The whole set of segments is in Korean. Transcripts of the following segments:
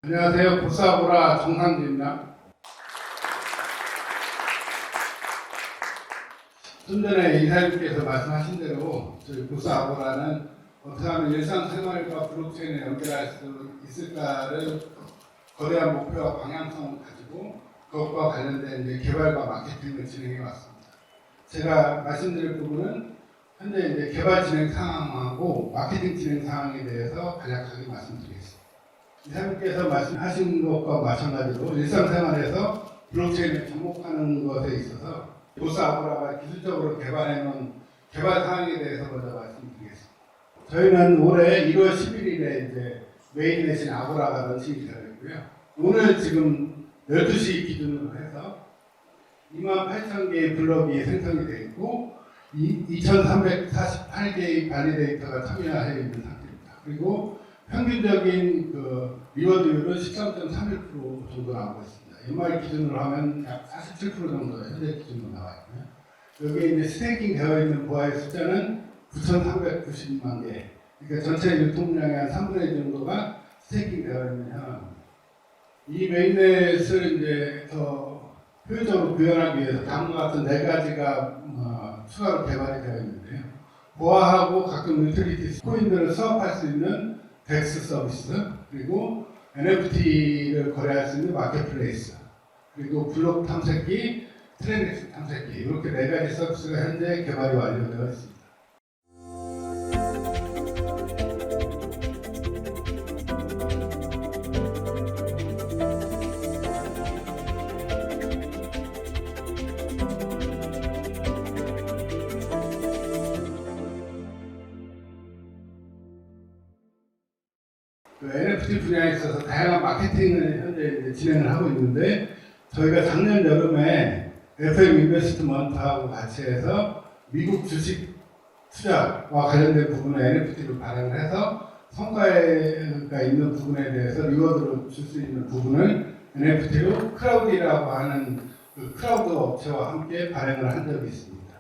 안녕하세요. 보사보라 정상주입니다. 좀 전에 이사님께서 말씀하신 대로 저희 보사보라는 어떻게 하면 일상생활과 블록체인을 연결할 수 있을까를 거대한 목표와 방향성을 가지고 그것과 관련된 이제 개발과 마케팅을 진행해 왔습니다. 제가 말씀드릴 부분은 현재 이제 개발 진행 상황하고 마케팅 진행 상황에 대해서 간략하게 말씀드리겠습니다. 이사님께서 말씀하신 것과 마찬가지로 일상생활에서 블록체인을 접목하는 것에 있어서 보사보라가 기술적으로 개발해놓은 개발 사항에 대해서 먼저 말씀드리겠습니다. 저희는 올해 1월 11일에 이제 메인넷인 아보라가 런칭이 되어 있고요. 오늘 지금 12시 기준으로 해서 28,000개의 블럭이 생성이 되어 있고 2,348개의 발리데이터가 참여해 있는 상태입니다. 그리고 평균적인 그 리워드율은 13.31% 정도 나오고 있습니다. 연말 기준으로 하면 약 47% 정도가 현재 기준으로 나와 있고요. 여기에 이제 스테이킹 되어 있는 보아의 숫자는 9,390만 개. 그러니까 전체 유통량의 한 3분의 1 정도가 스테이킹 되어 있는 현황입니다. 이 메인넷을 이제 더 효율적으로 구현하기 위해서 다음과 같은 4가지가 추가로 개발이 되어 있는데요. 보아하고 각종 유틸리티 코인들을 수합할 수 있는 덱스 서비스, 그리고 NFT를 거래할 수 있는 마켓플레이스, 그리고 블록 탐색기, 트랜잭션 탐색기, 이렇게 4가지 서비스가 현재 개발이 완료되어 있습니다. NFT 분야에 있어서 다양한 마케팅을 현재 이제 진행을 하고 있는데, 저희가 작년 여름에 FM 인베스트먼트하고 같이 해서 미국 주식 투자와 관련된 부분을 NFT로 발행을 해서 성과가 있는 부분에 대해서 리워드로 줄 수 있는 부분을 NFT로 크라우디라고 하는 그 크라우드 업체와 함께 발행을 한 적이 있습니다.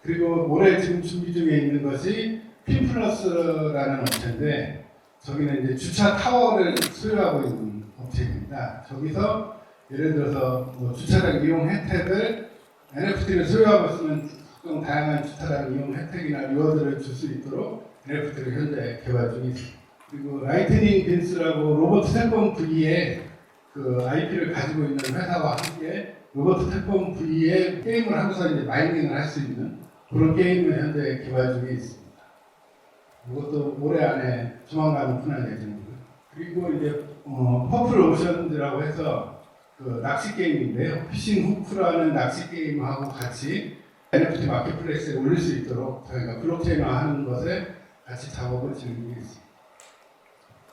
그리고 올해 지금 준비 중에 있는 것이 핀플러스라는 업체인데, 저기는 이제 주차 타워를 소유하고 있는 업체입니다. 저기서 예를 들어서 뭐 주차장 이용 혜택을 NFT를 소유하고 있으면 각종 다양한 주차장 이용 혜택이나 리워드를 줄 수 있도록 NFT를 현재 개발 중에 있습니다. 그리고 라이트닝 빈스라고 로버트 태권 V의 그 IP를 가지고 있는 회사와 함께 로버트 태권 V의 게임을 하면서 이제 마이닝을 할 수 있는 그런 게임을 현재 개발 중에 있습니다. 이것도 올해 안에 조만간 오픈할 예정이고요. 그리고 이제 퍼플 오션즈라고 해서 그 낚시 게임인데요. 피싱 후크라는 낚시 게임하고 같이 NFT 마켓플레이스에 올릴 수 있도록 저희가 블록체인화하는 것에 같이 작업을 진행하고 있습니다.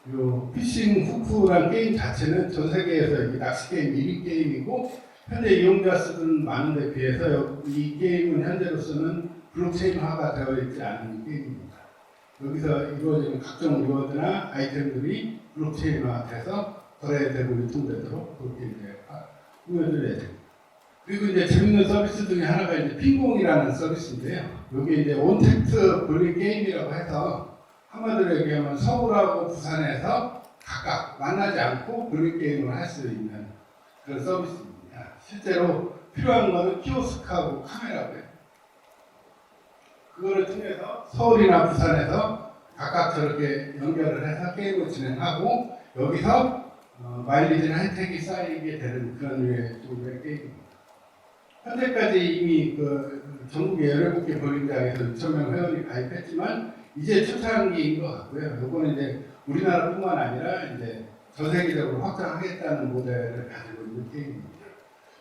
이 피싱 후크라는 게임 자체는 전 세계에서 이 낚시 게임 1위 게임이고, 현재 이용자 수는 많은데 비해서 이 게임은 현재로서는 블록체인화가 되어 있지 않은 게임입니다. 여기서 이루어지는 각종 리워드나 아이템들이 블록체인화돼서 거래되고 유통되도록 그렇게 이제 꾸며줄 예정입니다. 그리고 이제 재밌는 서비스 중에 하나가 이제 핑공이라는 서비스인데요. 여기 이제 온택트 블링 게임이라고 해서 한마디로 얘기하면 서울하고 부산에서 각각 만나지 않고 블링 게임을 할 수 있는 그런 서비스입니다. 실제로 필요한 거는 키오스크하고 카메라고요. 그거를 통해서 서울이나 부산에서 각각 저렇게 연결을 해서 게임을 진행하고 여기서 마일리지나 혜택이 쌓이게 되는 그런 류의 게임입니다. 현재까지 이미 그 전국의 17개 볼링장에서 6,000명 회원이 가입했지만 이제 초창기인 것 같고요. 이거는 이제 우리나라뿐만 아니라 이제 전 세계적으로 확장하겠다는 모델을 가지고 있는 게임입니다.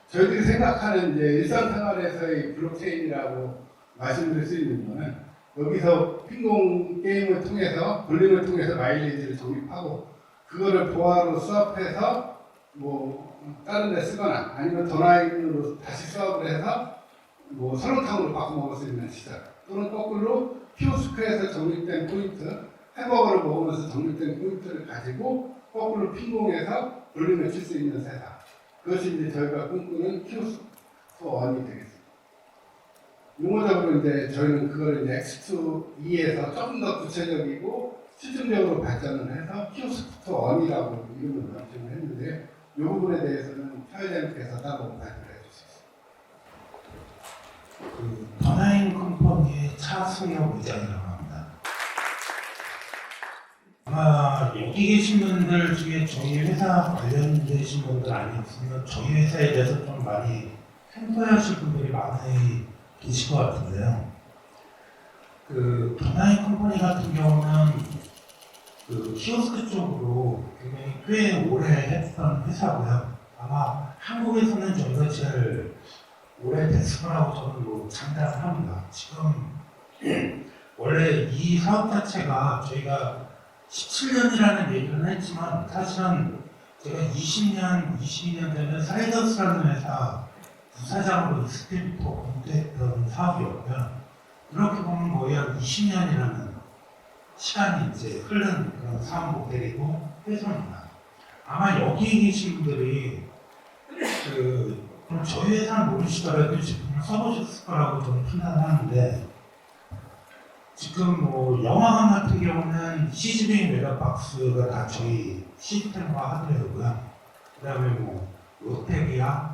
저희들이 생각하는 이제 일상생활에서의 블록체인이라고 말씀드릴 수 있는 거는 여기서 핑공 게임을 통해서 볼링을 통해서 마일리지를 적립하고 그거를 보아로 수합해서 뭐 다른 데 쓰거나 아니면 더나인으로 다시 수합을 해서 뭐 설렁탕으로 바꿔 먹을 수 있는 시작, 또는 거꾸로 키오스크에서 적립된 포인트, 햄버거를 먹으면서 적립된 포인트를 가지고 거꾸로 핑공해서 볼링을 칠 수 있는 세상, 그것이 이제 저희가 꿈꾸는 키오스크 원이 되겠습니다. 용어적으로 이제 저희는 그걸 이제 X2E에서 조금 더 구체적이고 실증적으로 발전을 해서 키오스크 원이라고 이름을 명칭을 했는데 이 부분에 대해서는 사회자님께서 따로 발표를 해주셨습니다. 더나인 컴퍼니의 차승혁 의장이라고 합니다. 아마 여기 계신 분들 중에 저희 회사 관련되신 분들 아니었으면 저희 회사에 대해서 좀 많이 생소하실 분들이 많이 계실 것 같은데요. 더나인 컴퍼니 같은 경우는 키오스크 쪽으로 굉장히 꽤 오래 했던 회사고요. 아마 한국에서는 저희가 제일 오래됐을 거라고 저는 장담을 합니다. 지금 원래 이 사업 자체가 저희가 17년이라는 얘기는 했지만 사실은 제가 20년, 22년 전에 사이더스라는 회사 부사장으로 있을 때부터 공부했던 사업이었고요. 이렇게 보면 거의 한 20년이라는 시간이 이제 흐른 그런 사업 모델이고 회사입니다. 아마 여기 계신 분들이 저희 회사는 모르시더라도 제품을 써보셨을 거라고 저는 판단하는데 지금 영화관 같은 경우는 CGV 메가박스가 다 저희 시스템과 하드웨어고요. 그 다음에 롯데기아,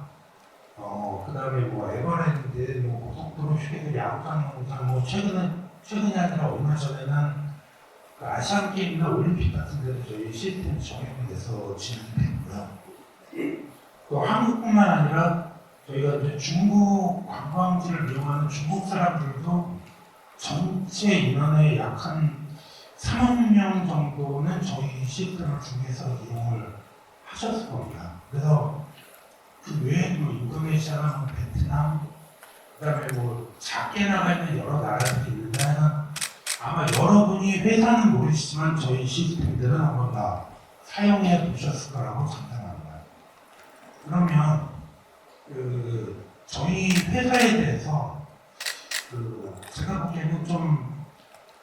그 다음에 에버랜드, 고속도로 휴게소, 야구장, 최근이 아니라 얼마 전에는 아시안 게임이나 올림픽 같은 데도 저희 시스템이 적용이 돼서 진행되고요. 또 한국뿐만 아니라 저희가 이제 중국 관광지를 이용하는 중국 사람들도 전체 인원의 약 한 3억 명 정도는 저희 시스템을 중에서 이용을 하셨을 겁니다. 그래서 그 외에도 인도네시아나 베트남, 그 다음에 작게 나가 있는 여러 나라들이 있는데 아마 여러분이 회사는 모르시지만 저희 시스템들은 한번 다 사용해 보셨을 거라고 장담합니다. 그러면 저희 회사에 대해서 제가 보기에는 좀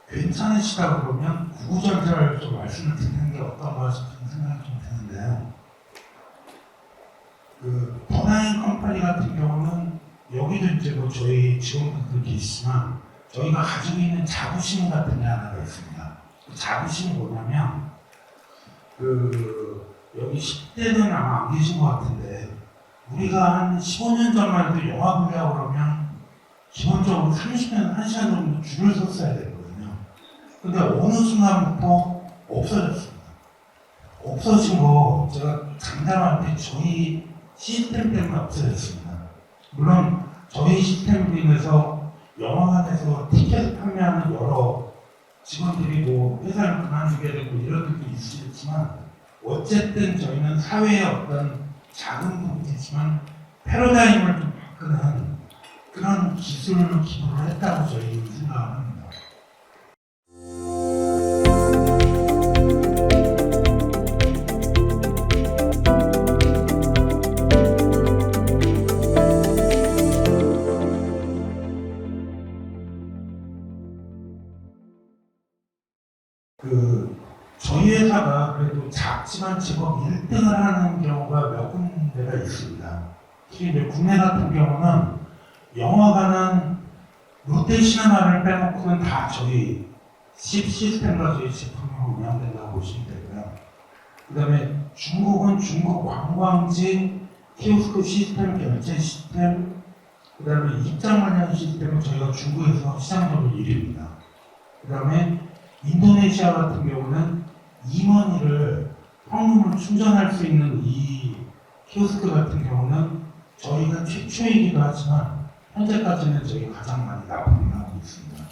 괜찮으시다 그러면 구구절절 좀 말씀을 드리는 게 어떤가 싶은 생각이 좀 드는데요. 더나인 컴퍼니 같은 경우는 여기도 이제 저희 직원분들 계시지만 저희가 가지고 있는 자부심 같은 게 하나가 있습니다. 그 자부심이 뭐냐면 여기 10대는 아마 안 계신 것 같은데 우리가 한 15년 전만 해도 영화 보려고 그러면 기본적으로 30분, 1시간 정도 줄을 섰어야 되거든요. 근데 어느 순간부터 없어졌습니다. 없어진 거 제가 장담할 때 저희 시스템 때문에 없어졌습니다. 물론 저희 시스템으로 인해서 영화관에서 티켓을 판매하는 여러 직원들이 회사를 그만두게 되고 이런 일도 있겠지만 어쨌든 저희는 사회의 어떤 작은 부분이지만 패러다임을 좀 바꾸는 그런 기술을 기부를 했다고 저희는 생각을 합니다. 저희 회사가 그래도 작지만 제법 1등을 하는 경우가 몇 군데가 있습니다. 특히 이제 국내 같은 경우는 영화관은 롯데시네마를 빼놓고는 다 저희 시스템과 저희 제품으로 운영된다고 보시면 되고요. 그 다음에 중국은 중국 관광지 키오스크 시스템, 결제 시스템, 그 다음에 입장 관련 시스템은 저희가 중국에서 시장적으로 1위입니다. 그 다음에 인도네시아 같은 경우는 이머니를 현금으로 충전할 수 있는 이 키오스크 같은 경우는 저희가 최초이기도 하지만 현재까지는 저희가 가장 많이 납품을 하고 있습니다.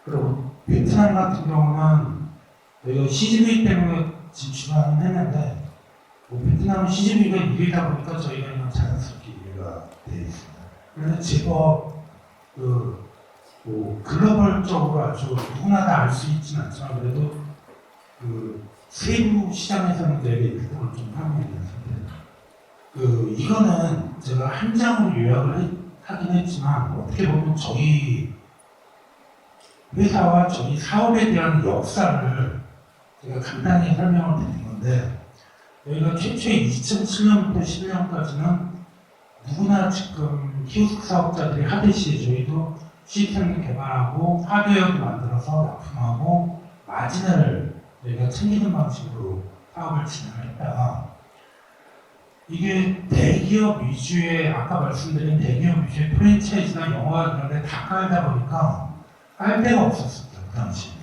그리고 베트남 같은 경우는 저희가 CGV 때문에 진출하긴 했는데 베트남은 CGV가 1위다 보니까 저희가 그냥 자연스럽게 1위가 되어 있습니다. 그래서 제법 글로벌적으로 아주 누구나 다 알 수 있지는 않지만 그래도 세부 시장에서는 저희가 1등을 좀 하고 있는 상태입니다. 이거는 제가 한 장으로 요약을 하긴 했지만 어떻게 보면 저희 회사와 저희 사업에 대한 역사를 제가 간단히 설명을 드린 건데 저희가 최초의 2007년부터 11년까지는 누구나 지금 키오스크 사업자들이 하듯이 저희도 시스템을 개발하고 하드웨어도 만들어서 납품하고 마진을 저희가 챙기는 방식으로 사업을 진행을 했다가 이게 대기업 위주의 아까 말씀드린 대기업 위주의 프랜차이즈나 영화 그런 데 다 깔다 보니까 깔 데가 없었습니다. 그 당시에.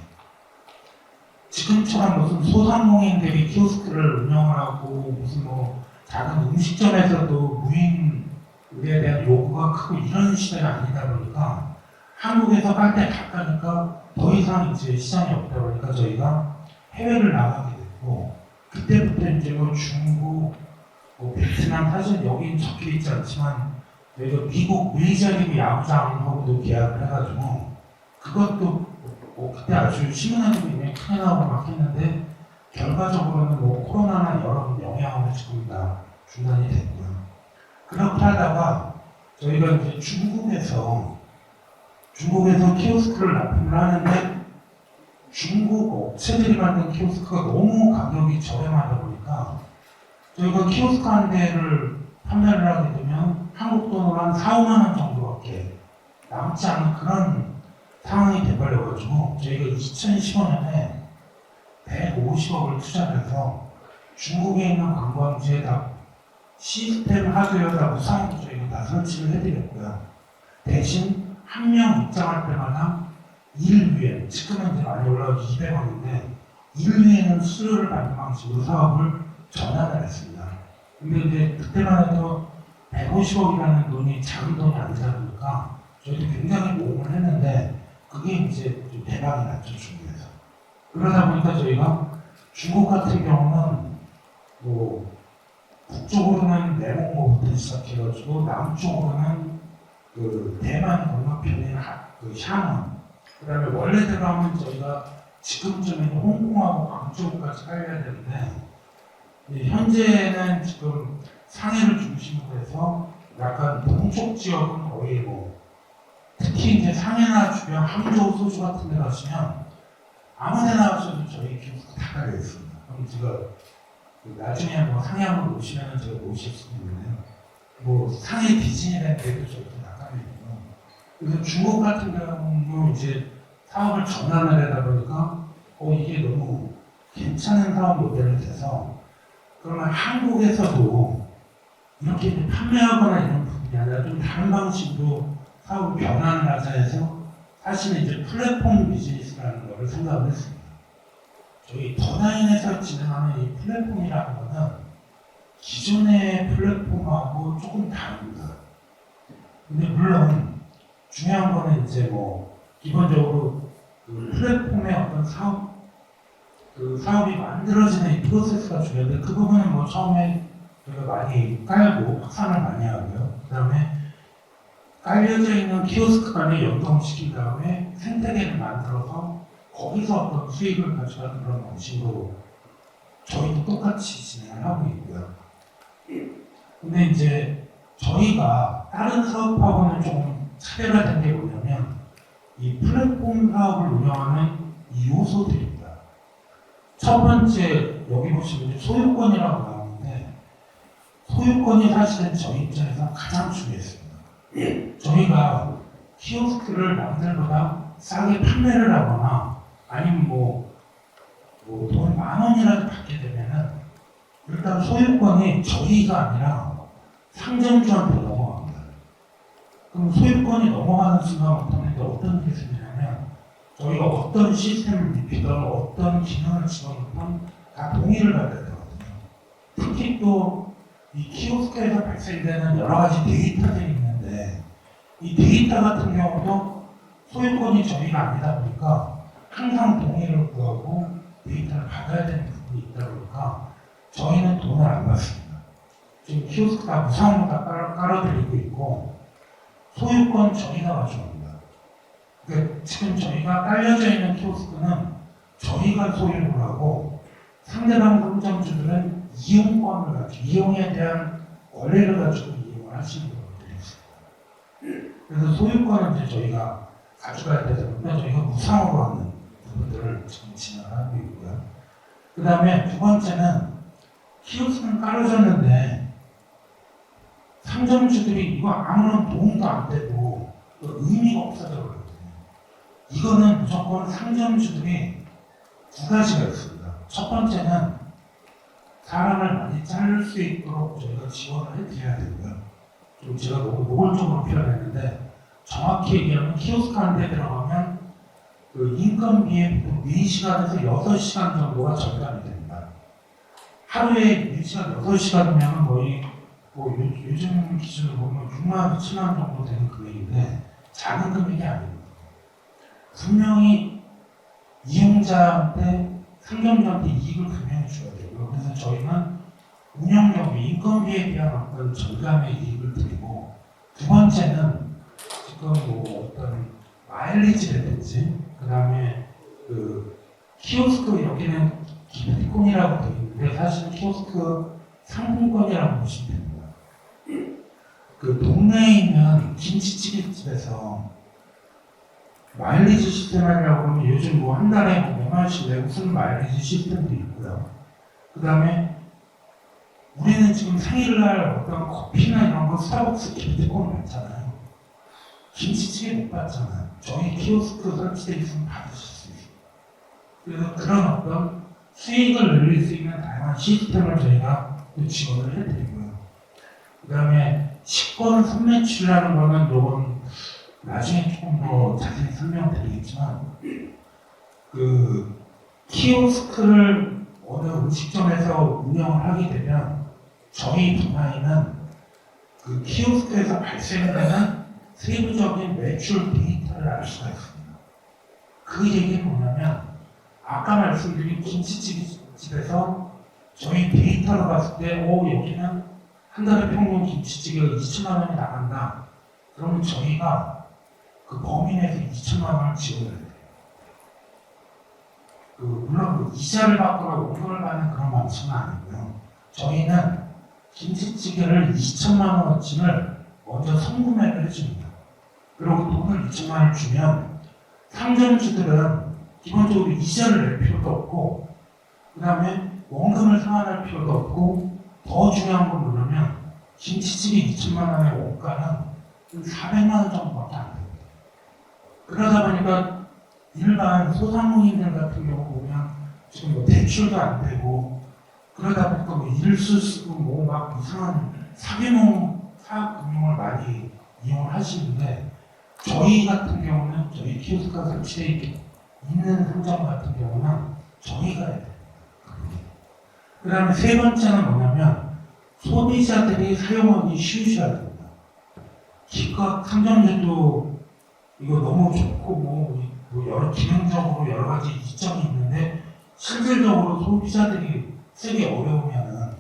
지금처럼 무슨 소상공인들이 키오스크를 운영을 하고 무슨 뭐 작은 음식점에서도 무인에 대한 요구가 크고 이런 시대가 아니다 보니까 한국에서 깔 때 다 까니까 더 이상 이제 시장이 없다 보니까 저희가 해외를 나가게 됐고 그때부터 이제 뭐 중국, 뭐 베트남 사실 여기 적혀 있지 않지만 저희가 미국 메이저리그 야구장하고도 계약을 해가지고 그것도 뭐 그때 아주 신문에도 굉장히 크게 나오고 막 했는데 결과적으로는 뭐 코로나나 여러 영향으로 지금 다 중단이 됐고요. 그렇게 하다가 저희가 이제 중국에서 키오스크를 납품을 하는데 중국 업체들이 만든 키오스크가 너무 가격이 저렴하다 보니까 저희가 키오스크 한 대를 판매를 하게 되면 한국 돈으로 한 4, 5만 원 정도밖에 남지 않은 그런 상황이 돼버려가지고 저희가 2015년에 150억을 투자를 해서 중국에 있는 관광지에다 시스템 하드웨어다 무상으로 저희가 다 설치를 해드렸고요. 대신 한 명 입장할 때마다 1위에 지금은 이제 많이 올라가서 200원인데 1위에는 수수료를 받는 방식으로 사업을 전환을 했습니다. 근데 이제 그때만 해도 150억이라는 돈이 작은 돈이 아니다 보니까 저희도 굉장히 모험을 했는데 그게 이제 좀 대박이 났죠, 중국에서. 그러다 보니까 저희가 중국 같은 경우는 뭐 북쪽으로는 내몽고부터 시작해가지고 남쪽으로는 그 대만 건너편인 그 샤먼, 그다음에 원래 들어가면 저희가 지금쯤에는 홍콩하고 광저우까지 깔려야 되는데 현재는 지금 상해를 중심으로 해서 약간 동쪽 지역은 거의 뭐 특히 이제 상해나 주변 항저우, 소주 같은 데 가시면 아무데나 가셔도 저희 키오스크 다 깔려 있습니다. 그럼 제가 나중에 뭐 상해 한번 오시면 제가 모실 수 있는데요. 뭐 상해 디즈니랜드에도 저희도 다 깔려 있고. 그래서 중국 같은 경우 이제 사업을 전환을 하다 보니까 이게 너무 괜찮은 사업 모델이 돼서 그러면 한국에서도 이렇게 이제 판매하거나 이런 부분이 아니라 좀 다른 방식으로 사업 변환을 하자 해서 사실은 이제 플랫폼 비즈니스라는 거를 생각을 했습니다. 저희 더나인에서 진행하는 이 플랫폼이라는 거는 기존의 플랫폼하고 조금 다릅니다. 근데 물론 중요한 거는 이제 뭐 기본적으로 그 플랫폼의 어떤 사업이 만들어지는 이 프로세스가 중요한데 그 부분은 뭐 처음에 저희가 많이 깔고 확산을 많이 하고요. 그 다음에 깔려져 있는 키오스크 간에 연동시킨 다음에 생태계를 만들어서 거기서 어떤 수익을 가져가는 그런 방식으로 저희도 똑같이 진행을 하고 있고요. 근데 이제 저희가 다른 사업하고는 조금 차별화된 게 뭐냐면 이 플랫폼 사업을 운영하는 이 요소들입니다. 첫 번째 여기 보시면 이제 소유권이라고 나오는데 소유권이 사실은 저희 입장에서 가장 중요했습니다. 저희가 키오스크를 남들보다 싸게 판매를 하거나 아니면 돈 10,000원이라도 받게 되면은 일단 소유권이 저희가 아니라 상점주한테 넘어갑니다. 그럼 소유권이 넘어가는 순간부터는 어떤 일이 생기냐면 저희가 어떤 시스템을 입히든 어떤 기능을 집어넣든 다 동의를 받아야 되거든요. 특히 또 이 키오스크에서 발생되는 여러 가지 데이터들이 있는데 이 데이터 같은 경우도 소유권이 저희가 아니다 보니까 항상 동의를 구하고 데이터를 받아야 되는 부분이 있다 보니까 저희는 돈을 안 받습니다. 지금 키오스크 다 무상으로 다 깔아드리고 있고 소유권 저희가 가져옵니다. 그러니까 지금 저희가 깔려져 있는 키오스크는 저희가 소유를 하고 상대방 상점주들은 이용권을 가지고 이용에 대한 권리를 가지고 이용을 하시는 분들이 있습니다. 그래서 소유권은 이제 저희가 가져가야 되다 보니까 저희가 무상으로 하는 부분들을 지금 진행을 하고 있고요. 그 다음에 두 번째는 키오스크는 깔아줬는데 상점주들이 이거 아무런 도움도 안 되고 의미가 없어져 버렸거든요. 이거는 무조건 상점주들이 두 가지가 있습니다. 첫 번째는 사람을 많이 자를 수 있도록 저희가 지원을 해드려야 되고요. 좀 제가 너무 노골적으로 표현했는데 정확히 얘기하면 키오스크 한 대 들어가면 그 인건비의 보통 4시간에서 6시간 정도가 절감이 됩니다. 하루에 4시간, 6시간이면 거의 뭐 요즘 기준으로 보면 6만, 7만 정도 되는 금액인데 작은 금액이 아닙니다. 분명히 이용자한테, 상점주한테 이익을 분명히 줘야 되고요. 그래서 저희는 운영력비, 인건비에 대한 어떤 절감의 이익을 드리고, 두 번째는 지금 뭐 어떤 마일리지라든지, 그 다음에 그 키오스크 여기는 기프티콘이라고 되어 있는데 사실은 키오스크 상품권이라고 보시면 됩니다. 그 동네에 있는 김치찌개 집에서 마일리지 시스템 하려고 그러면 요즘 뭐 한 달에 뭐 몇 만원씩 내고 쓰는 마일리지 시스템도 있고요. 그 다음에 우리는 지금 생일날 어떤 커피나 이런 거 스타벅스 기프티콘 받잖아요. 김치찌개 못 받잖아요. 저희 키오스크 설치돼 있으면 받으실 수 있어요. 그래서 그런 어떤 수익을 늘릴 수 있는 다양한 시스템을 저희가 지원을 해드리고요. 그 다음에 식권 선매출이라는 거는 요건 나중에 조금 더 자세히 설명드리겠지만, 그 키오스크를 어느 음식점에서 운영을 하게 되면 저희 분야에는 그 키오스크에서 발생되는 세부적인 매출 데이터를 알 수가 있습니다. 그 얘기는 뭐냐면 아까 말씀드린 김치찌개집에서 저희 데이터로 봤을 때 여기는 한 달에 평균 김치찌개가 2천만 원이 나간다. 그러면 저희가 그 범위 내에서 2천만 원을 지원을 해요. 물론 그 이자를 받거나 원금을 받는 그런 방식은 아니고요. 저희는 김치찌개를 2천만 원어치를 먼저 선구매를 해줍니다. 그리고 돈을 2천만 원을 주면 상점주들은 기본적으로 이자를 낼 필요도 없고, 그 다음에 원금을 상환할 필요도 없고, 더 중요한 건 뭐냐면 김치찌개 2천만 원의 원가는 400만 원 정도밖에 안 됩니다. 그러다 보니까 일반 소상공인들 같은 경우 보면 지금 뭐 대출도 안 되고, 그러다 보니까 뭐 일수 쓰고 뭐 막 이상한 사기용 사업금융을 많이 이용을 하시는데, 저희 같은 경우는 저희 키오스크가 설치되어 있는 상점 같은 경우는 저희가 해야 됩니다. 그 다음에 세 번째는 뭐냐면 소비자들이 사용하기 쉬우셔야 됩니다. 기껏 상점들도 이거 너무 좋고 뭐 여러 기능적으로 여러 가지 이점이 있는데 실질적으로 소비자들이 쓰기 어려우면은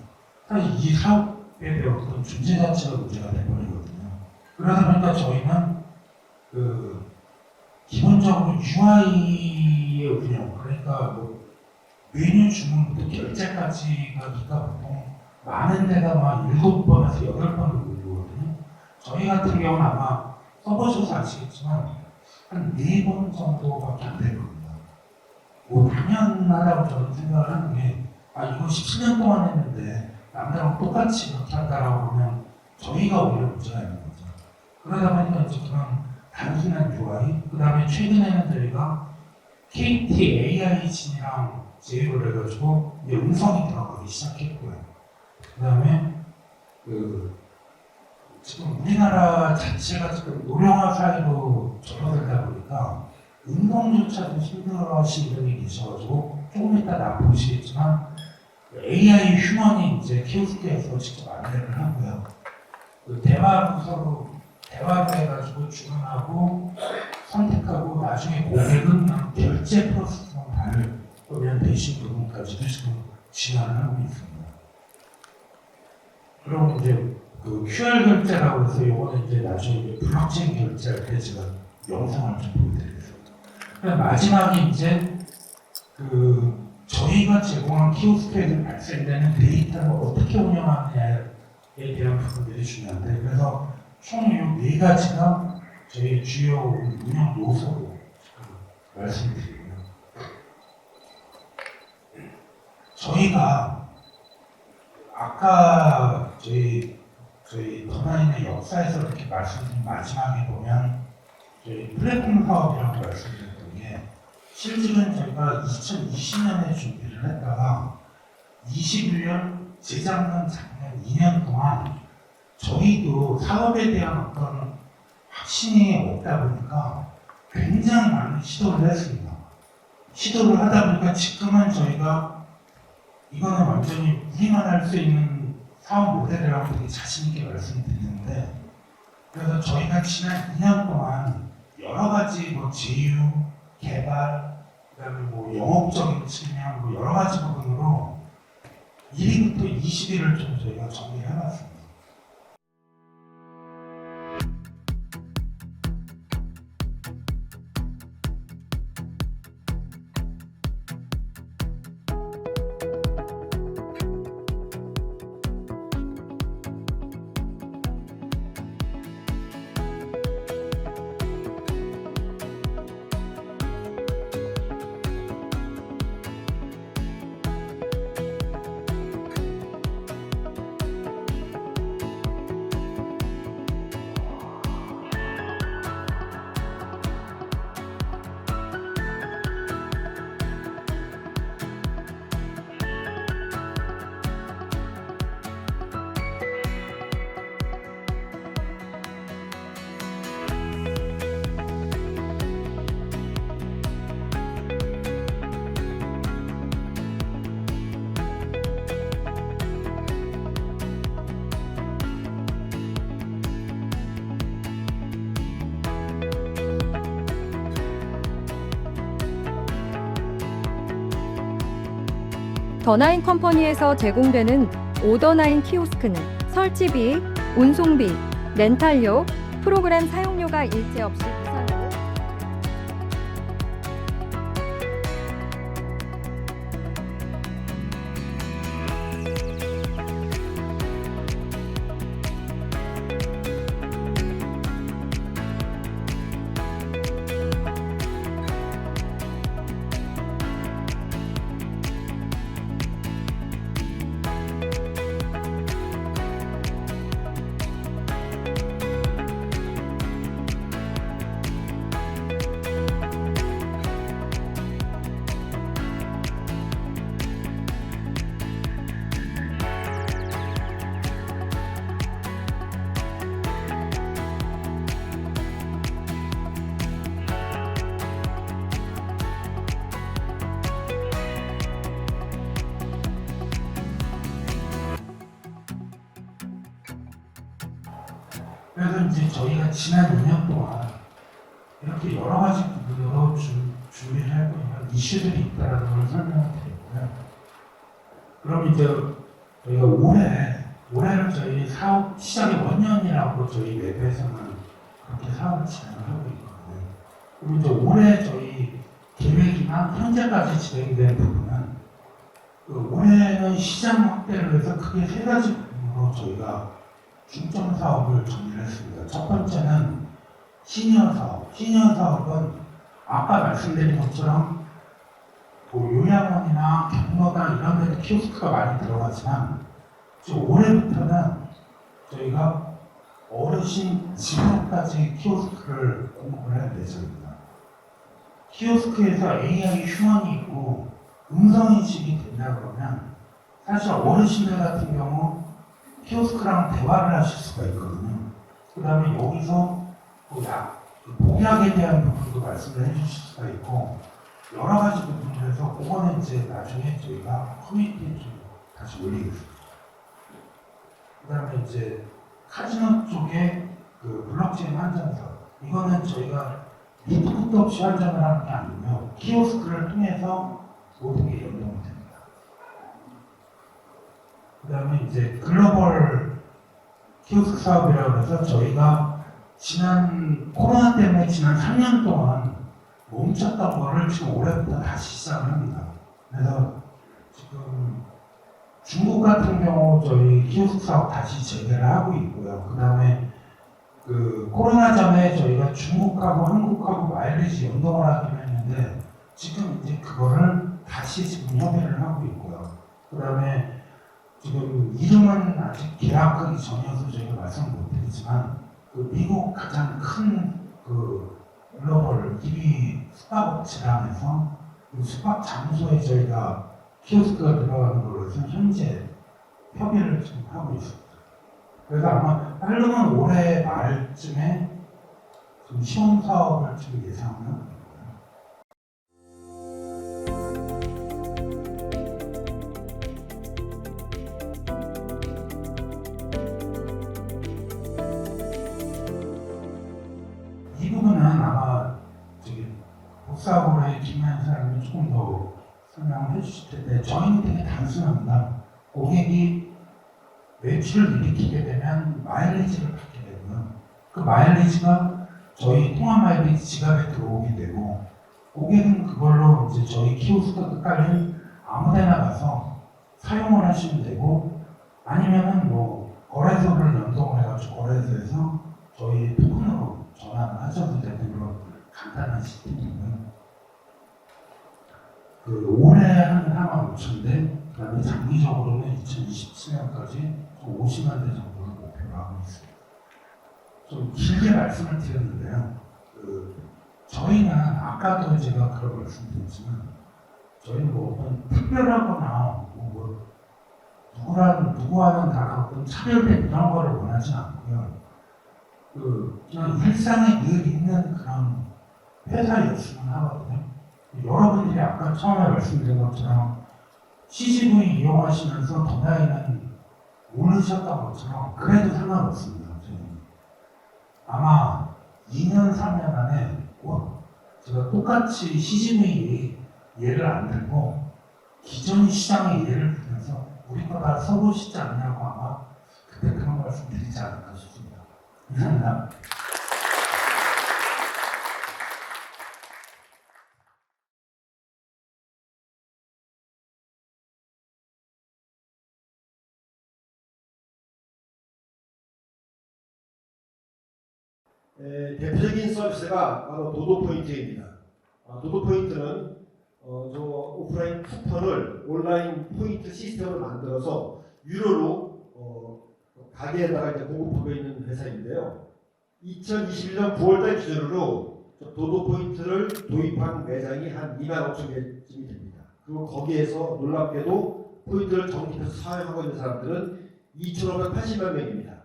사실 이 사업에 대한 어떤 존재 자체가 문제가 돼버리거든요. 그러다 보니까 저희는 그 기본적으로 UI의 운영, 그러니까 뭐 메뉴 주문부터 결제까지가 보통 많은 데가 막 7번에서 8번을 돌리거든요. 저희 같은 경우는 아마 써보셔서 아시겠지만 한 4번 정도밖에 안 될 겁니다. 뭐 당연하다고 저는 생각을 하는 게, 이거 17년 동안 했는데 남들하고 똑같이 그렇게 한다라고 하면 저희가 오히려 문제가 있는 거죠. 그러다 보니까 이제 그런 단순한 UI, 그 다음에 최근에는 저희가 KT AI 진이랑 제휴를 해가지고 이제 음성이 들어가기 시작했고요. 그 다음에 지금 우리나라 자체가 지금 노령화 사회로 접어들다 보니까 운동조차도 힘들어하시는 분이 계셔가지고 조금 이따 보시겠지만 AI 휴먼이 이제 키오스크에서 직접 안내를 하고요. 대화 부서로 대화를 해가지고 주문하고 선택하고 나중에 고객은 그냥 결제 프로세스만 밟으면 되신 부분까지도 지금 진행을 하고 있습니다. 그럼 이제 그 QR 결제라고 해서 이거는 이제 나중에 이제 블록체인 결제할 때 제가 영상을 좀 보여드리겠습니다. 마지막에 이제 저희가 제공한 키오스크에서 발생되는 데이터를 어떻게 운영하느냐에 대한 부분들이 중요한데, 그래서 총 이 4가지가 저희 주요 운영 요소로 저희가 아까 저희 더나인의 역사에서 이렇게 말씀드린 마지막에 보면 저희 플랫폼 사업이라고 말씀드렸던 게 실질은 저희가 2020년에 준비를 했다가 21년 재작년 작년 2년 동안 저희도 사업에 대한 어떤 확신이 없다 보니까 굉장히 많은 시도를 했습니다. 시도를 하다 보니까 지금은 저희가 이거는 완전히 우리만 할 수 있는 사업 모델이라고 되게 자신 있게 말씀드리는데, 그래서 저희가 지난 2년 동안 여러 가지 뭐 제휴, 개발, 그다음에 뭐 영업적인 측면, 뭐 여러 가지 부분으로 1위부터 20위를 좀 저희가 정리를 해봤습니다. 더나인 컴퍼니에서 제공되는 오더나인 키오스크는 설치비, 운송비, 렌탈료, 프로그램 사용료가 일제 없이 무상으로 그래서 이제 저희가 지난 2년 동안 이렇게 여러 가지 부분으로 준비를 하고 있는 이슈들이 있다는 걸 설명을 드렸고요. 그럼 이제 저희가 올해는 저희 사업 시작의 원년이라고 저희 웹에서는 그렇게 사업을 진행을 하고 있거든요. 그럼 이제 올해 저희 계획이나 현재까지 진행된 부분은 올해는 시장 확대를 해서 크게 세 가지 부분으로 저희가 중점 사업을 정리를 했습니다. 첫 번째는 시니어 사업. 시니어 사업은 아까 말씀드린 것처럼 뭐 요양원이나 경로나 이런 데도 키오스크가 많이 들어가지만 올해부터는 저희가 어르신 집에까지 키오스크를 공급을 할 예정입니다. 키오스크에서 AI 휴먼이 있고 음성인식이 된다 그러면 사실 어르신들 같은 경우 키오스크랑 대화를 하실 수가 있거든요. 그 다음에 여기서 복약에 대한 부분도 말씀을 해주실 수가 있고 여러 가지 부분들에서 그거는 이제 나중에 저희가 커뮤니티에 좀 다시 올리겠습니다. 그 다음에 이제 카지노 쪽에 그 블록체인 환전 사업, 이거는 저희가 밑도 끝도 없이 환전을 하는 게 아니고요. 키오스크를 통해서 모든 게 연동이 됩니다. 그 다음에 이제 글로벌 키오스크 사업이라고 해서 저희가 지난 코로나 때문에 지난 3년 동안 멈췄던 거를 지금 올해부터 다시 시작을 합니다. 그래서 지금 중국 같은 경우 저희 키오스크 사업 다시 재개를 하고 있고요. 그 다음에 그 코로나 전에 저희가 중국하고 한국하고 마일리지 연동을 하기로 했는데 지금 이제 그거를 다시 지금 협의를 하고 있고요. 그 다음에 지금 이름은 아직 계약하기 전이어서 저희가 말씀을 못 드리지만 그 미국 가장 큰 그 글로벌 1위 숙박업체랑에서 그 숙박 장소에 저희가 키오스크가 들어가는 걸로 해서 현재 협의를 지금 하고 있습니다. 그래서 아마 빠르면 올해 말쯤에 좀 시험 사업을 지금 예상하고 있습니다. 이 부분은 아마 저기 복사고의 김한 사람이 조금 더 설명을 해주실 텐데 저희는 되게 단순합니다. 고객이 매출을 일으키게 되면 마일리지를 받게 되고요. 그 마일리지가 저희 통화 마일리지 지갑에 들어오게 되고 고객은 그걸로 이제 저희 키오스크 깔린 아무데나 가서 사용을 하시면 되고 아니면은 뭐 거래소를 연동을 해가지고 거래소에서 저희 토큰으로 전환을 하셔도 되는 그런 간단한 시스템이고요. 그 올해 한 4만 5천 대, 그다음에 장기적으로는 2027년까지 50만 대 정도를 목표로 하고 있습니다. 좀 길게 말씀을 드렸는데요. 저희는 아까도 제가 그런 말씀드렸지만 저희는 뭐 어떤 특별하거나 누구와는 다 어떤 차별된 이런 거를 원하지 않고요. 그냥 일상에 늘 있는 그런 회사였으면 하거든요. 여러분들이 아까 처음에 말씀드린 것처럼 CGV 이용하시면서 더 나이는 모르셨던 것처럼 그래도 상관없습니다. 저희는. 아마 2년, 3년 안에 꼭 제가 똑같이 CGV 예를 안 들고 기존 시장의 예를 들면서 우리 거 다 써보시지 않냐고 아마 그때 그런 말씀 드리지 않을까 싶습니다. 감사합니다. 대표적인 서비스가 바로 도도포인트입니다. 도도포인트는 저 오프라인 쿠폰을 온라인 포인트 시스템을 만들어서 유료로 가게에다가 이제 공급하고 있는 회사인데요. 2021년 9월달 기준으로 도도포인트를 도입한 매장이 한 2만 5천 개쯤이 됩니다. 그리고 거기에서 놀랍게도 포인트를 정기해서 사용하고 있는 사람들은 2,580만 명입니다.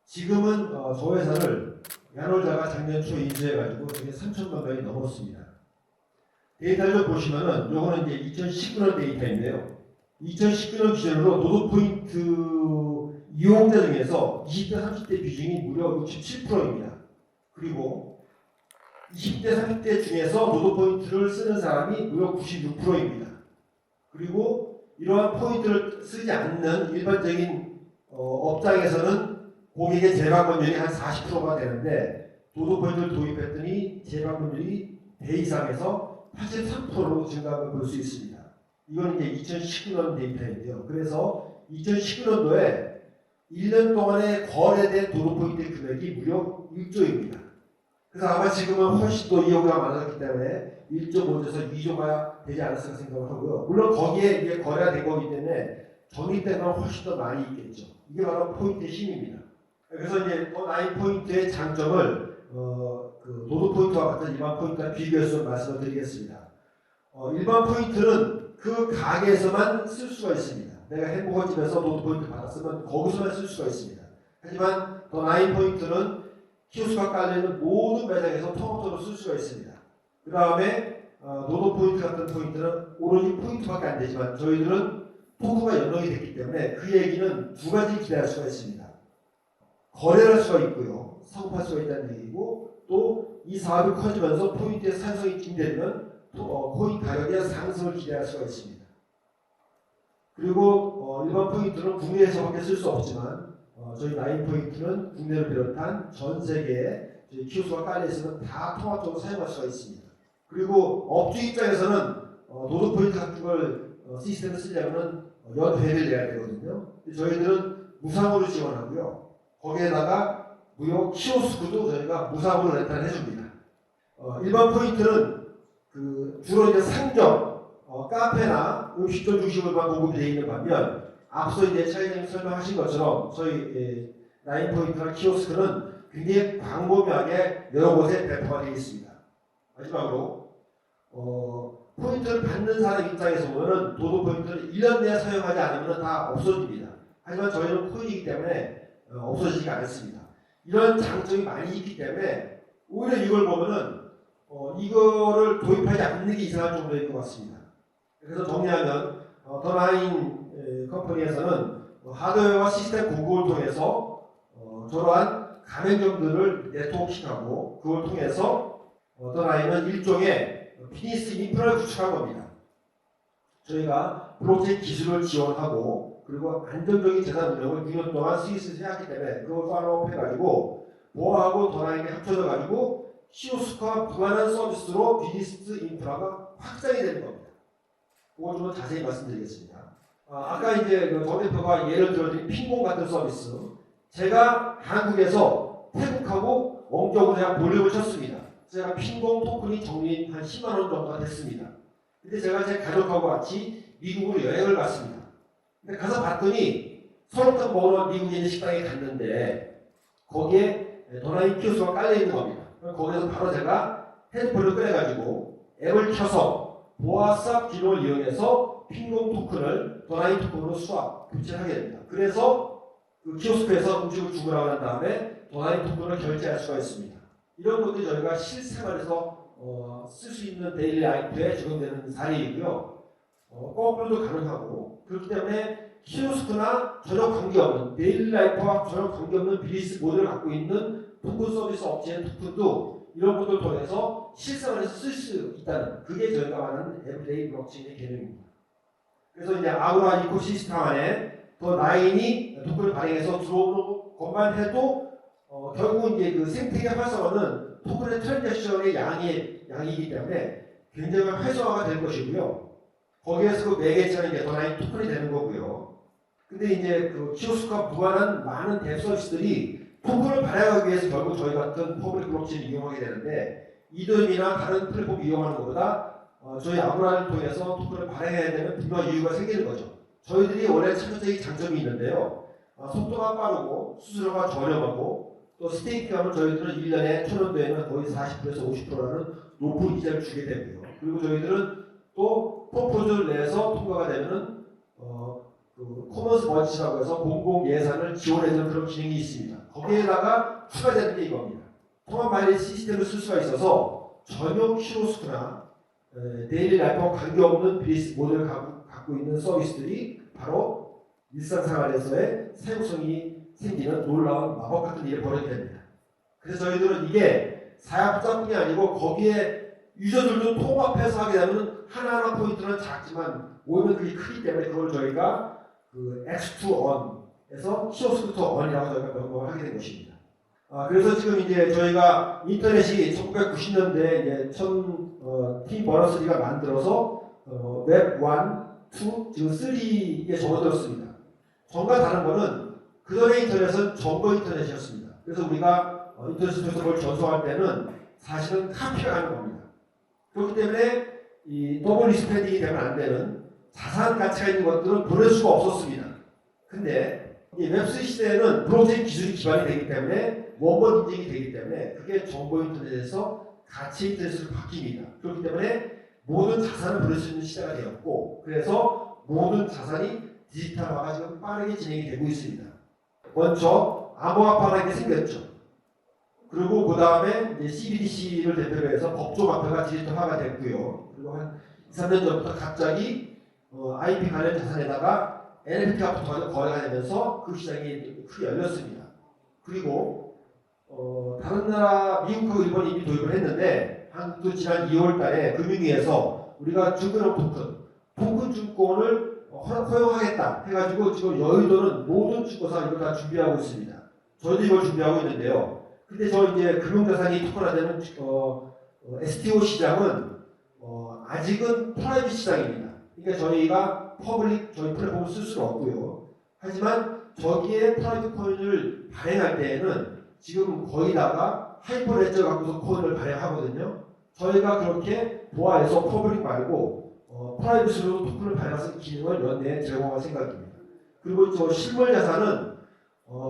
지금은 저 회사를 야놀자가 작년 초에 인수해가지고 그게 3천만 명이 넘었습니다. 데이터를 좀 보시면은 요거는 이제 2019년 데이터인데요. 2019년 기준으로 노도포인트 이용자 중에서 20대, 30대 비중이 무려 67%입니다. 그리고 20대, 30대 중에서 노도포인트를 쓰는 사람이 무려 96%입니다. 그리고 이러한 포인트를 쓰지 않는 일반적인 업장에서는 고객의 재방문율이 한 40%가 되는데 도도포인트를 도입했더니 재방문율이 배 이상에서 83%로 증가한 걸 볼 수 있습니다. 이건 이제 2019년 데이터인데요. 그래서 2019년도에 1년 동안에 거래된 도도포인트 금액이 무려 1조입니다. 그래서 아마 지금은 훨씬 더 이용자가 많아졌기 때문에 1.5조에서 2조가 되지 않았을까 생각을 하고요. 물론 거기에 이게 거래가 된 거기 때문에 적립된 건 훨씬 더 많이 있겠죠. 이게 바로 포인트의 힘입니다. 그래서 이제 나인 포인트의 장점을 그 노드 포인트와 같은 일반 포인트와 비교해서 말씀을 드리겠습니다. 일반 포인트는 그 가게에서만 쓸 수가 있습니다. 내가 햄버거집에서 노드 포인트 받았으면 거기서만 쓸 수가 있습니다. 하지만 더 나인 포인트는 키오스크가 깔려있는 모든 매장에서 통합적으로 쓸 수가 있습니다. 그 다음에 노드 포인트 같은 포인트는 오로지 포인트밖에 안 되지만 저희들은 토크가 연동이 됐기 때문에 그 얘기는 두 가지 기대할 수가 있습니다. 거래를 할 수가 있고요. 사고팔 수가 있다는 얘기고 또 이 사업이 커지면서 포인트의 사용성이 증대되면 코인 가격의 상승을 기대할 수가 있습니다. 그리고 일반 포인트는 국내에서밖에 쓸 수 없지만 저희 나인 포인트는 국내를 비롯한 전 세계에 키오스크가 깔려 있으면 다 통합적으로 사용할 수가 있습니다. 그리고 업주 입장에서는 노드 포인트 같은 걸 시스템을 쓰려면 연회비를 내야 되거든요. 저희들은 무상으로 지원하고요. 거기에다가 무료 키오스크도 저희가 무상으로 렌탈 해줍니다. 일반 포인트는 주로 이제 상점, 카페나 음식점 중심으로만 공급이 되어 있는 반면 앞서 이제 차이장님 설명하신 것처럼 저희 라인포인트나 키오스크는 굉장히 광범위하게 여러 곳에 배포가 되어 있습니다. 마지막으로 포인트를 받는 사람 입장에서 보면은 도도 포인트를 1년 내에 사용하지 않으면 다 없어집니다. 하지만 저희는 코인이기 때문에 없어지지가 않습니다. 이런 장점이 많이 있기 때문에 오히려 이걸 보면은 이거를 도입하지 않는 게 이상할 정도일 것 같습니다. 그래서 정리하면 더나인 컴퍼니에서는 하드웨어와 시스템 공급을 통해서 저러한 가맹점들을 네트워킹하고 그걸 통해서 더나인은 일종의 피니스 인프라를 구축한 겁니다. 저희가 블록체인 기술을 지원하고 그리고 안정적인 재산 운영을 6년 동안 스위스에서 해왔기 때문에 그걸 팔로우 해가지고 보아하고 더나인이 합쳐져가지고 키오스크와 무관한 서비스로 비즈니스 인프라가 확장이 되는 겁니다. 그걸 좀 자세히 말씀드리겠습니다. 아까 이제 정 대표가 예를 들어드린 핑공 같은 서비스, 제가 한국에서 태국하고 원격으로 제가 볼륨을 쳤습니다. 제가 핑공 토큰이 적립 한 10만 원 정도가 됐습니다. 근데 제가 제 가족하고 같이 미국으로 여행을 갔습니다. 근데 가서 봤더니 설렁탕 먹으러 미국에 있는 식당에 갔는데 거기에 더나인 키오스크가 깔려 있는 겁니다. 거기서 바로 제가 핸드폰을 꺼내가지고 앱을 켜서 보아삽 기능을 이용해서 핑공 토큰을 더나인 토큰으로 수합, 교체하게 됩니다. 그래서 그 키오스크에서 음식을 주문하고 난 다음에 더나인 토큰을 결제할 수가 있습니다. 이런 것들이 저희가 실생활에서 쓸 수 있는 데일리 라이프에 적용되는 사례이고요. 거꾸로도 가능하고 그렇기 때문에 키오스크나 전혀 관계없는 데일리 라이프와 전혀 관계없는 비즈니스 모델을 갖고 있는 토큰 서비스 업체의 토큰도 이런 것들을 통해서 실생활에서 쓸 수 있다는 그게 저희가 말하는 에브리데이 블록체인의 개념입니다. 그래서 이제 아우라 이코시스템 안에 더 나인이 토큰을 발행해서 들어오는 것만 해도 결국 이제 그 생태계 활성화는 토큰의 트랜잭션의 양이기 때문에 굉장히 활성화가 될 것이고요. 거기에서 그 매개체는 이제 더 나인 토큰이 되는 거고요. 근데 이제 그 키오스크와 무관한 많은 대 서비스들이 토큰을 발행하기 위해서 결국 저희 같은 퍼블릭 블록체인을 이용하게 되는데 이듬이나 다른 플랫폼 이용하는 것보다 저희 아우라를 통해서 토큰을 발행해야 되는 분명한 이유가 생기는 거죠. 저희들이 원래 참여적인 장점이 있는데요. 속도가 빠르고 수수료가 저렴하고 또 스테이킹하면 저희들은 1년에 천원도에는 거의 40%에서 50%라는 높은 이자를 주게 되고요. 그리고 저희들은 또 프로포즈를 내서 통과가 되면은 그 코먼스 버치라고 해서 공공 예산을 지원해주는 그런 기능이 있습니다. 거기에다가 추가되는 게 이겁니다. 통합 마일리지 시스템을 쓸 수가 있어서 전용 키오스크나 데일리 라이프와 관계없는 비즈니스 모델을 갖고 있는 서비스들이 바로 일상생활에서의 사용성이 생기는 놀라운 마법 같은 일을 벌이게 됩니다. 그래서 저희들은 이게 사업자뿐이 아니고 거기에 유저들도 통합해서 하게 되면 하나하나 포인트는 작지만 모이면 그게 크기 때문에 그걸 저희가 그 X2ON에서 키오스크 투 ON이라고 저희가 명명을 하게 된 것입니다. 그래서 지금 이제 저희가 인터넷이 1990년대에 이제 팀 버너스리가 만들어서 웹 1, 2, 지금 3에 접어들었습니다. 전과 다른 거는 그전의 인터넷은 점거 인터넷이었습니다. 그래서 우리가 인터넷을 통해서 뭘 전송할 때는 사실은 카피가 가는 겁니다. 그렇기 때문에 이 더블 리스펜딩이 되면 안 되는 자산 가치가 있는 것들은 보낼 수가 없었습니다. 근데 이 웹3 시대에는 블록체인 기술이 기반이 되기 때문에 원본 인증이 되기 때문에 그게 정보 인터넷에서 가치 인터넷으로 바뀝니다. 그렇기 때문에 모든 자산을 보낼 수 있는 시대가 되었고 그래서 모든 자산이 디지털화가 지금 빠르게 진행이 되고 있습니다. 먼저 암호화폐라는 게 생겼죠. 그리고 그 다음에 이제 CBDC를 대표로 해서 법조화폐가 디지털화가 됐고요. 그리고 한 2, 3년 전부터 갑자기 IP 관련 자산에다가 NFT가 붙어서 거래가 되면서 그 시장이 크게 열렸습니다. 그리고 다른 나라 미국하고 일본이 이미 도입을 했는데 한국도 지난 2월 달에 금융위에서 우리가 증권형 토큰 증권을 허용하겠다 해가지고 지금 여의도는 모든 증권사 이걸 다 준비하고 있습니다. 저희도 이걸 준비하고 있는데요. 근데 저 이제 금융자산이 토큰화되는 STO 시장은 아직은 프라이빗 시장입니다. 그러니까 저희가 퍼블릭 저희 플랫폼을 쓸 수는 없고요. 하지만 저기에 프라이빗 코인을 발행할 때에는 지금 거의 다가 하이퍼레저 갖고서 코인을 발행하거든요. 저희가 그렇게 보아해서 퍼블릭 말고 프라이빗으로 토큰을 발행해서 기능을 연내에 제공할 생각입니다. 그리고 저 실물 자산은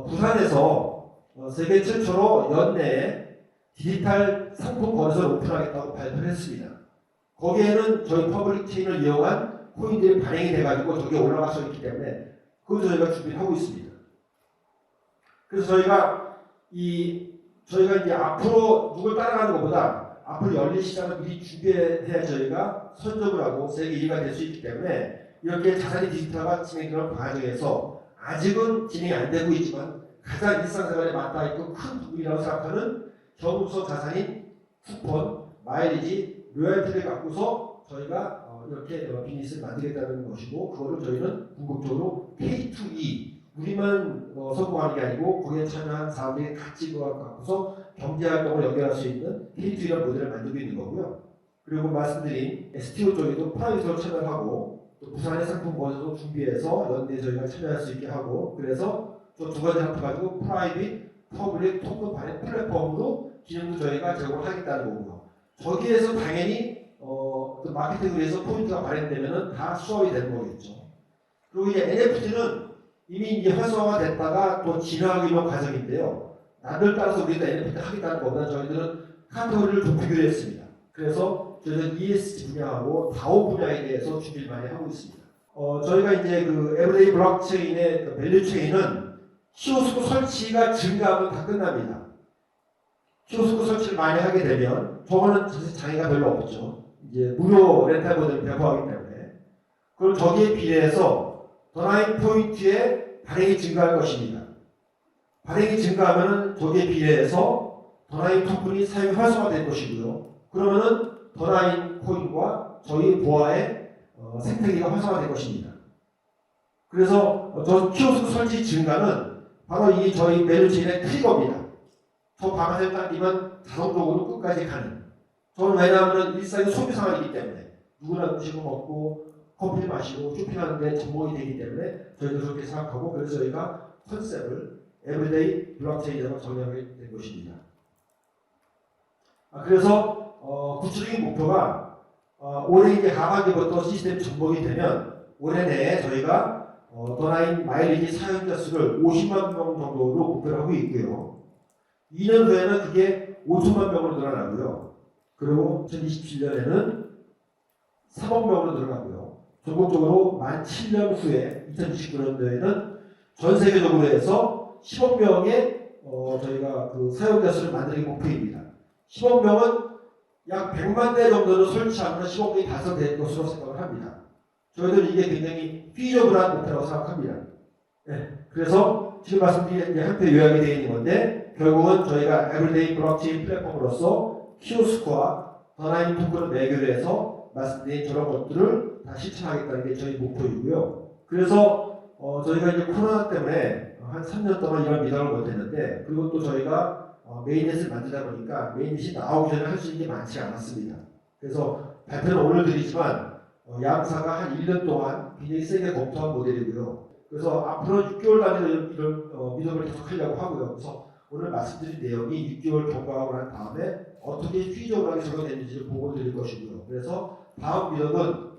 부산에서 세계 최초로 연내에 디지털 상품 거래소를 오픈하겠다고 발표를 했습니다. 거기에는 저희 퍼블릭 체인을 이용한 코인들이 발행이 돼가지고 저기에 올라갈 수 있기 때문에 그것도 저희가 준비를 하고 있습니다. 그래서 저희가 이제 앞으로 누굴 따라가는 것보다 앞으로 열릴 시장을 미리 준비해야 저희가 선점을 하고 세계 1위가 될 수 있기 때문에 이렇게 자산이 디지털화 진행되는 과정에서 아직은 진행이 안 되고 있지만 가장 일상생활에 맞닿아 있고 큰 부분이라고 생각하는 경우서 자산인 쿠폰, 마일리지, 로열티를 갖고서 저희가 이렇게 비즈니스를 만들겠다는 것이고 그거를 저희는 궁극적으로 K2E 우리만 성공하는 게 아니고 거기에 참여한 사람들이 같이 그거 갖고서 경제활동을 연결할 수 있는 K2E라는 모델을 만들고 있는 거고요. 그리고 말씀드린 STO 쪽에도 프라이빗으로 참여를 하고 또 부산의 상품 거래소 준비해서 연대에 저희가 참여할 수 있게 하고 그래서 또 두 가지 합쳐가지고 프라이빗, 퍼블릭, 토큰 발행 플랫폼으로 기능도 저희가 제공을 하겠다는 거고요. 저기에서 당연히 그 마케팅을 위해서 포인트가 발행되면은 다 수업이 되는 거겠죠. 그리고 이제 NFT는 이미 이제 활성화가 됐다가 또 진화하고 있는 과정인데요. 나를 따라서 우리가 NFT 하겠다는 것보다 저희들은 카테고리를 좁히기로 했습니다. 그래서 저희는 ESG 분야하고 DAO 분야에 대해서 준비를 많이 하고 있습니다. 저희가 이제 그 에브리데이 블록체인의 그 밸류 체인은 키오스크 설치가 증가하면 다 끝납니다. 키오스크 설치를 많이 하게 되면 저거는 사실 장애가 별로 없죠. 이제 무료 렌탈 모델을 배포하기 때문에 그럼 저기에 비례해서 더나인 포인트의 발행이 증가할 것입니다. 발행이 증가하면은 저기에 비례해서 더나인 토큰이 사용이 활성화될 것이고요. 그러면은 더나인 코인과 저희 보아의 생태계가 활성화될 것입니다. 그래서 저 키오스크 설치 증가는 바로 이 저희 밸류체인의 트리거입니다. 저 방아쇠를 당기면 자동적으로 끝까지 가는. 저는 왜냐하면 일상의 소비 생활이기 때문에 누구나 음식을 먹고 커피를 마시고 쇼핑하는데 접목이 되기 때문에 저희도 그렇게 생각하고 그래서 저희가 컨셉을 에브리데이 블록체인이라고 정의하게 된 것입니다. 그래서 구체적인 목표가 올해 이제 하반기부터 시스템 접목이 되면 올해 내에 저희가 더나인 마일리지 사용자 수를 50만 명 정도로 목표를 하고 있고요. 2년 후에는 그게 5천만 명으로 늘어나고요. 그리고 2027년에는 3억 명으로 늘어나고요. 전국적으로 만 7년 후에 2029년도에는 전 세계적으로 해서 10억 명의 저희가 그 사용자 수를 만드는 목표입니다. 10억 명은 약 100만 대 정도를 설치하면 10억 명이 달성될 것으로 생각을 합니다. 저희들은 이게 굉장히 피저블한 목표라고 생각합니다. 네, 그래서 지금 말씀드린 한표 요약이 되어 있는 건데 결국은 저희가 에브리데이 블록체인 플랫폼으로서 키오스크와 더나인 토큰을 매개로 해서 말씀드린 저런 것들을 다 실천하겠다는 게 저희 목표이고요. 그래서 저희가 이제 코로나 때문에 한 3년 동안 이런 미담을 못했는데 그리고 또 저희가 메인넷을 만들다 보니까 메인넷이 나오기 전에 할 수 있는 게 많지 않았습니다. 그래서 발표는 오늘 드리지만 양사가 한 1년 동안 굉장히 세게 검토한 모델이고요. 그래서 앞으로 6개월 단위로 이런 미덕을 계속하려고 하고요. 그래서 오늘 말씀드린 내용이 6개월 경과하고 난 다음에 어떻게 피적으로 적용되는지를 보고 드릴 것이고요. 그래서 다음 미덕은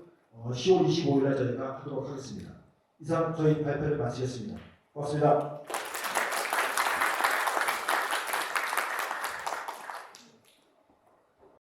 10월 25일에 저희가 하도록 하겠습니다. 이상 저희 발표를 마치겠습니다. 고맙습니다.